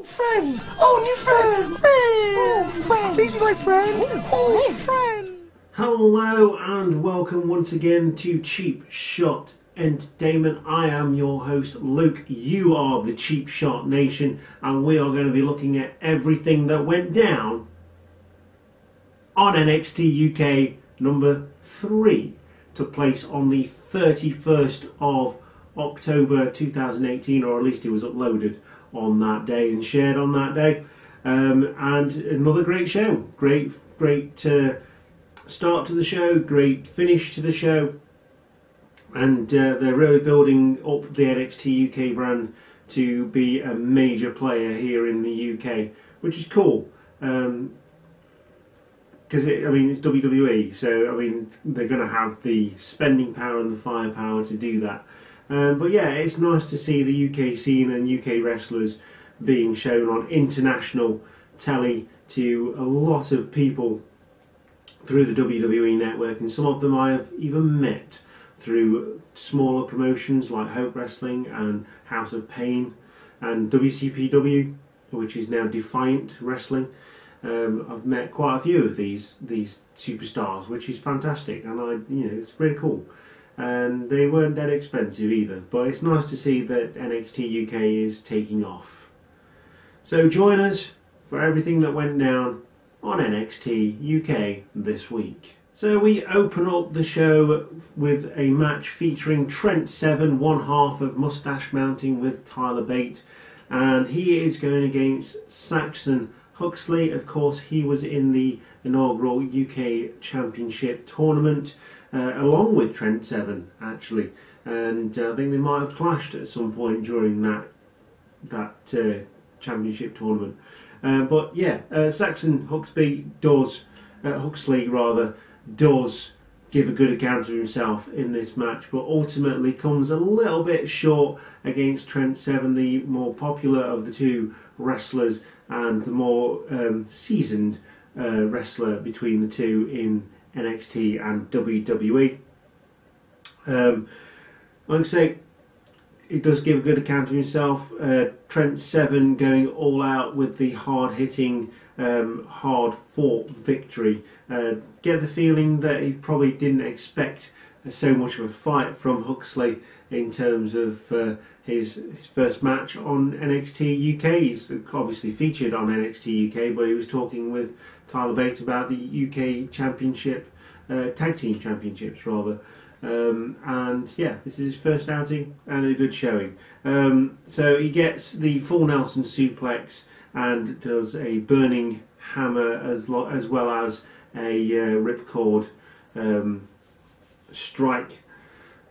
Friend! Oh, new friend! Oh, friend! Please be my friend! Oh, friend! Hello and welcome once again to Cheap Shot Entertainment. I am your host Luke. You are the Cheap Shot Nation, and we are going to be looking at everything that went down on NXT UK number 3. Took place on the 31st of October 2018, or at least it was uploaded on that day and shared on that day. And another great show. Great start to the show, great finish to the show, and they're really building up the NXT UK brand to be a major player here in the UK, which is cool. Because it's WWE, so they're going to have the spending power and the firepower to do that. But yeah, it's nice to see the UK scene and UK wrestlers being shown on international telly to a lot of people through the WWE network, and some of them I have even met through smaller promotions like Hope Wrestling and House of Pain and WCPW, which is now Defiant Wrestling. I've met quite a few of these superstars, which is fantastic, and it's really cool. And they weren't that expensive either, but it's nice to see that NXT UK is taking off. So join us for everything that went down on NXT UK this week. So we open up the show with a match featuring Trent Seven, one half of Mustache Mounting with Tyler Bate, and he is going against Saxon Huxley. Of course, he was in the inaugural UK Championship tournament along with Trent Seven, actually, and I think they might have clashed at some point during that championship tournament. But yeah, Saxon Huxley does give a good account of himself in this match, but ultimately comes a little bit short against Trent Seven, the more popular of the two wrestlers and the more seasoned wrestler between the two in NXT and WWE. Like I say, he does give a good account of himself. Trent Seven going all out with the hard-hitting, hard-fought victory. Get the feeling that he probably didn't expect so much of a fight from Huxley in terms of his first match on NXT UK. He's obviously featured on NXT UK, but he was talking with Tyler Bate about the UK Championship, Tag Team Championships rather. And yeah, this is his first outing and a good showing. So he gets the full Nelson suplex and does a burning hammer as well as a ripcord strike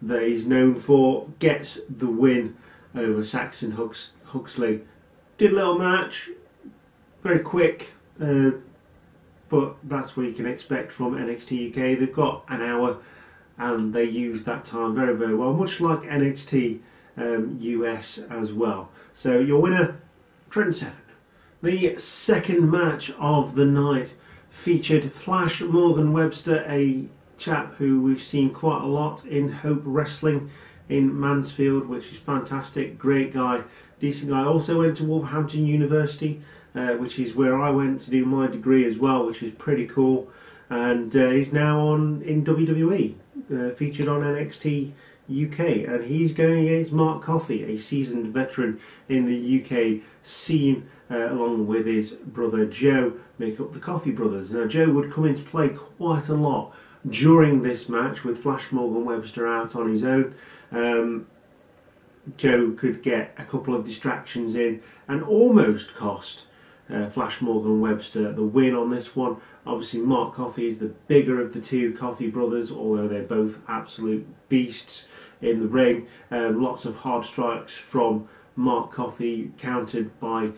that he's known for. Gets the win over Saxon Huxley. Good little match, very quick, but that's what you can expect from NXT UK. They've got an hour and they use that time very, very well, much like NXT US as well. So your winner, Trent Seven. The second match of the night featured Flash Morgan Webster, a chap who we've seen quite a lot in Hope Wrestling in Mansfield, which is fantastic. Great guy, decent guy. Also went to Wolverhampton University, which is where I went to do my degree as well, which is pretty cool. And he's now in WWE, featured on NXT UK, and he's going against Mark Coffey, a seasoned veteran in the UK scene, along with his brother Joe, make up the Coffey brothers. Now Joe would come into play quite a lot during this match with Flash Morgan Webster out on his own. Joe could get a couple of distractions in and almost cost Flash Morgan Webster the win on this one. Obviously Mark Coffey is the bigger of the two Coffey brothers, although they're both absolute beasts in the ring. Lots of hard strikes from Mark Coffey, countered by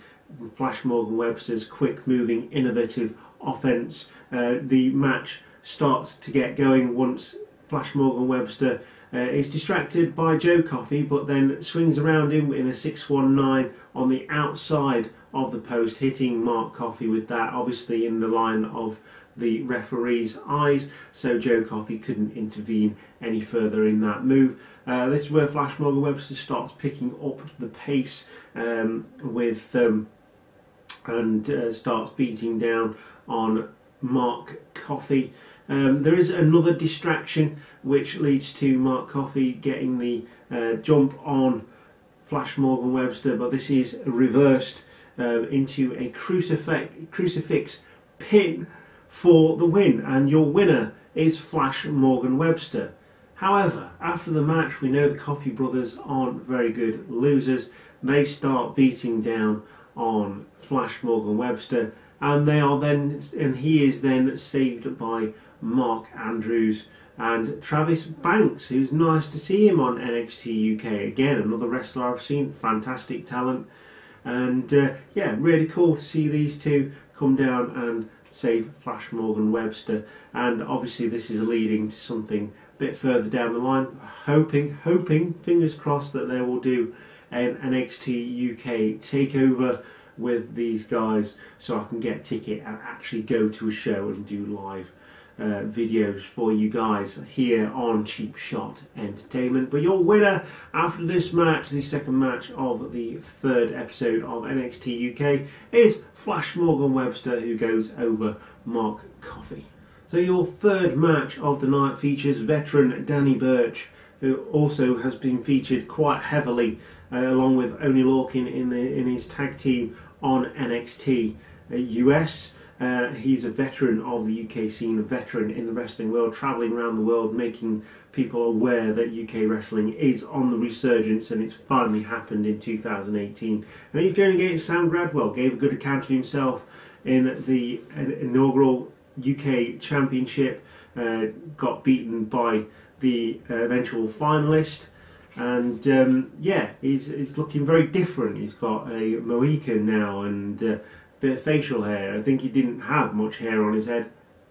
Flash Morgan Webster's quick moving, innovative offense. The match starts to get going once Flash Morgan Webster is distracted by Joe Coffey, but then swings around him in a 619 on the outside of the post, hitting Mark Coffey with that, obviously in the line of the referee's eyes, so Joe Coffey couldn't intervene any further in that move. This is where Flash Morgan Webster starts picking up the pace with and starts beating down on Mark Coffey. There is another distraction which leads to Mark Coffey getting the jump on Flash Morgan Webster, but this is reversed into a crucifix pin for the win, and your winner is Flash Morgan Webster. However, after the match, we know the Coffey brothers aren't very good losers. They start beating down on Flash Morgan Webster, and he is then saved by Mark Andrews and Travis Banks, who's nice to see him on NXT UK again. Another wrestler I've seen, fantastic talent, and yeah, really cool to see these two come down and save Flash Morgan Webster. And obviously this is leading to something a bit further down the line. Hoping, fingers crossed, that they will do an NXT UK takeover with these guys, so I can get a ticket and actually go to a show and do live videos for you guys here on Cheap Shot Entertainment. But your winner after this match, the second match of the third episode of NXT UK, is Flash Morgan Webster, who goes over Mark Coffey. So your third match of the night features veteran Danny Burch, who also has been featured quite heavily along with Oney Lorcan in his tag team on NXT US. He's a veteran of the UK scene, a veteran in the wrestling world, travelling around the world, making people aware that UK wrestling is on the resurgence, and it's finally happened in 2018. And he's going against Sam Gradwell. Gave a good account of himself in the inaugural UK Championship, got beaten by the eventual finalist, and yeah, he's looking very different. He's got a Mohican now and bit of facial hair. I think he didn't have much hair on his head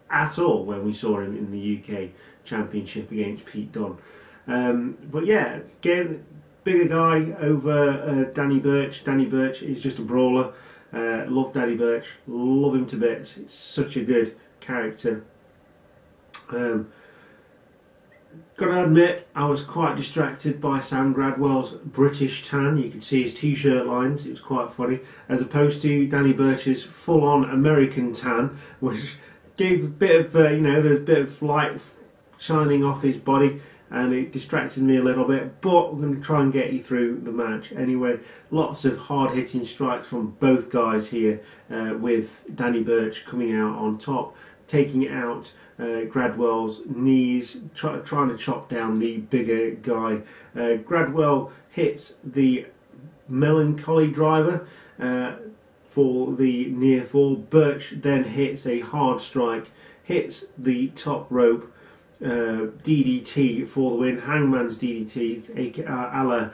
at all when we saw him in the UK Championship against Pete Dunne. But yeah, again, bigger guy over Danny Burch. Danny Burch is just a brawler. Love Danny Burch, love him to bits. It's such a good character. Gotta admit, I was quite distracted by Sam Gradwell's British tan. You could see his t-shirt lines, it was quite funny, as opposed to Danny Burch's full-on American tan, which gave a bit of, there's a bit of light shining off his body, and it distracted me a little bit, but we're going to try and get you through the match anyway. Lots of hard-hitting strikes from both guys here, with Danny Burch coming out on top, taking out Gradwell's knees, trying to chop down the bigger guy. Gradwell hits the melancholy driver for the near fall. Burch then hits a hard strike, hits the top rope, DDT for the win, Hangman's DDT, a la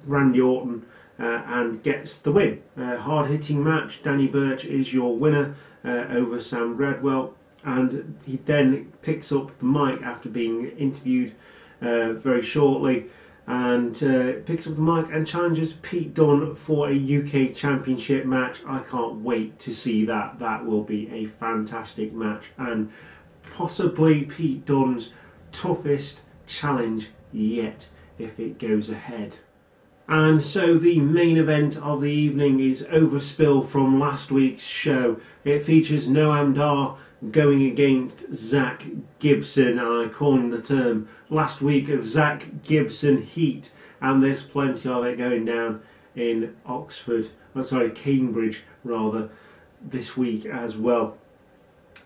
Randy Orton, and gets the win. Hard-hitting match. Danny Burch is your winner over Sam Gradwell, and he then picks up the mic after being interviewed very shortly, and picks up the mic and challenges Pete Dunne for a UK Championship match. I can't wait to see that. That will be a fantastic match, and possibly Pete Dunne's toughest challenge yet if it goes ahead. And so the main event of the evening is overspill from last week's show. It features Noam Dar going against Zach Gibson, and I coined the term last week of Zach Gibson heat, and there's plenty of it going down in Cambridge rather, this week as well,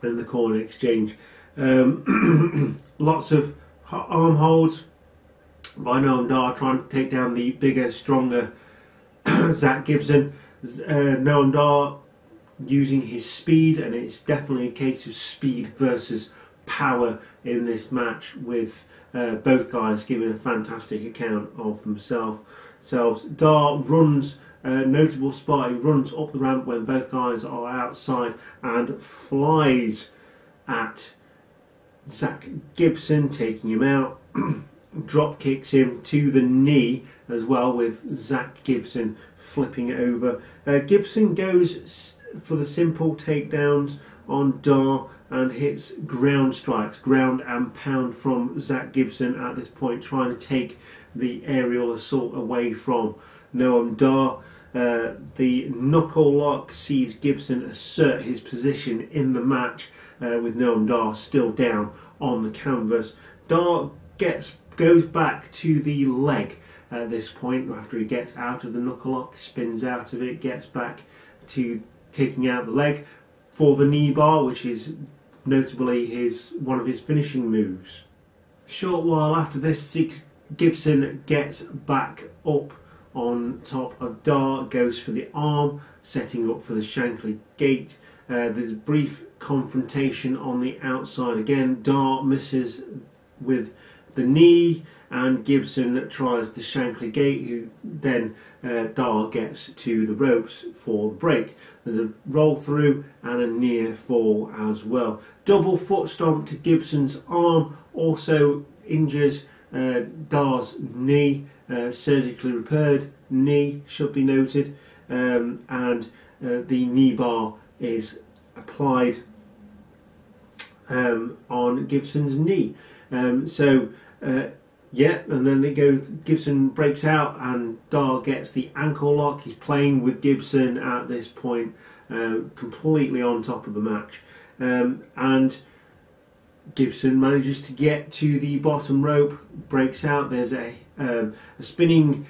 in the Corner Exchange. Lots of arm holds by Noam Dar, trying to take down the bigger, stronger Zach Gibson. Noam Dar using his speed, and it's definitely a case of speed versus power in this match, with both guys giving a fantastic account of themselves. Dar runs a notable spot. He runs up the ramp when both guys are outside and flies at Zach Gibson, taking him out. Drop kicks him to the knee as well, with Zach Gibson flipping over. Gibson goes for the simple takedowns on Dar and hits ground strikes, ground and pound from Zach Gibson at this point, trying to take the aerial assault away from Noam Dar. The knuckle lock sees Gibson assert his position in the match with Noam Dar still down on the canvas. Dar goes back to the leg at this point after he gets out of the knuckle lock, spins out of it, gets back to taking out the leg for the knee bar, which is notably one of his finishing moves. A short while after this, Gibson gets back up on top of Dar, goes for the arm, setting up for the Shankly gate. There's a brief confrontation on the outside again. Dar misses with the knee, and Gibson tries the Shankly gate, who then Dar gets to the ropes for the break. There's a roll through and a near fall as well. Double foot stomp to Gibson's arm also injures Dar's knee, surgically repaired knee should be noted, and the knee bar is applied on Gibson's knee. Yeah, and then it goes. Gibson breaks out, and Dar gets the ankle lock. He's playing with Gibson at this point, completely on top of the match, and Gibson manages to get to the bottom rope, breaks out. There's a spinning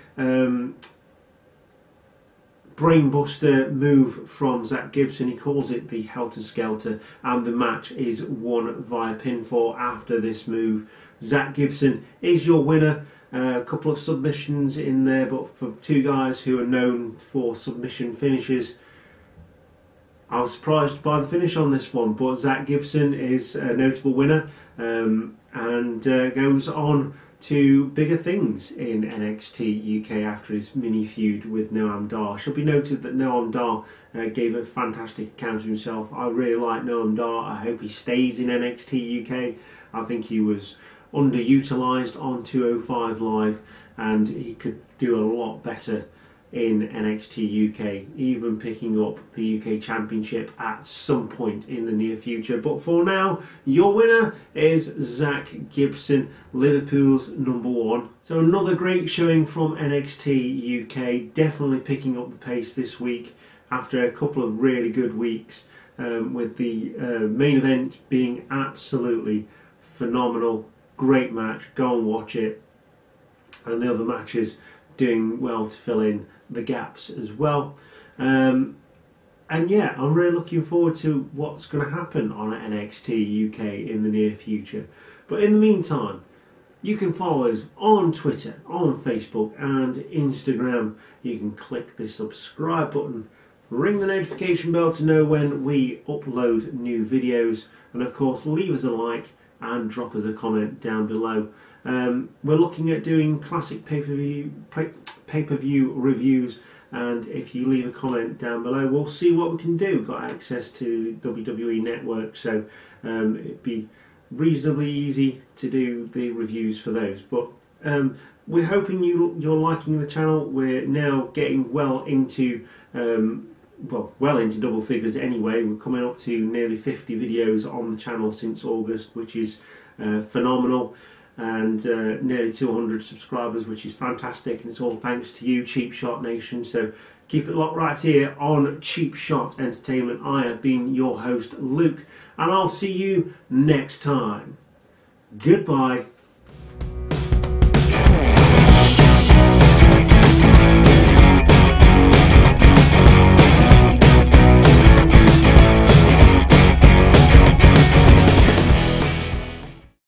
brainbuster move from Zack Gibson. He calls it the Helter Skelter, and the match is won via pinfall after this move. Zack Gibson is your winner. A couple of submissions in there, but for two guys who are known for submission finishes, I was surprised by the finish on this one, but Zack Gibson is a notable winner, and goes on to bigger things in NXT UK after his mini feud with Noam Dar. It should be noted that Noam Dar gave a fantastic account of himself. I really like Noam Dar. I hope he stays in NXT UK. I think he was underutilised on 205 Live, and he could do a lot better in NXT UK, even picking up the UK Championship at some point in the near future. But for now, your winner is Zack Gibson, Liverpool's #1. So another great showing from NXT UK, definitely picking up the pace this week after a couple of really good weeks, with the main event being absolutely phenomenal. Great match, go and watch it, and the other matches doing well to fill in the gaps as well. And yeah, I'm really looking forward to what's going to happen on NXT UK in the near future. But in the meantime, you can follow us on Twitter, on Facebook and Instagram. You can click the subscribe button, ring the notification bell to know when we upload new videos, and of course leave us a like and drop us a comment down below. We're looking at doing classic pay-per-view reviews, and if you leave a comment down below, we'll see what we can do. We've got access to the WWE Network, so it'd be reasonably easy to do the reviews for those. But we're hoping you're liking the channel. We're now getting well into double figures anyway. We're coming up to nearly 50 videos on the channel since August, which is phenomenal, and nearly 200 subscribers, which is fantastic, and it's all thanks to you, Cheap Shot Nation. So keep it locked right here on Cheap Shot Entertainment. I have been your host, Luke, and I'll see you next time. Goodbye.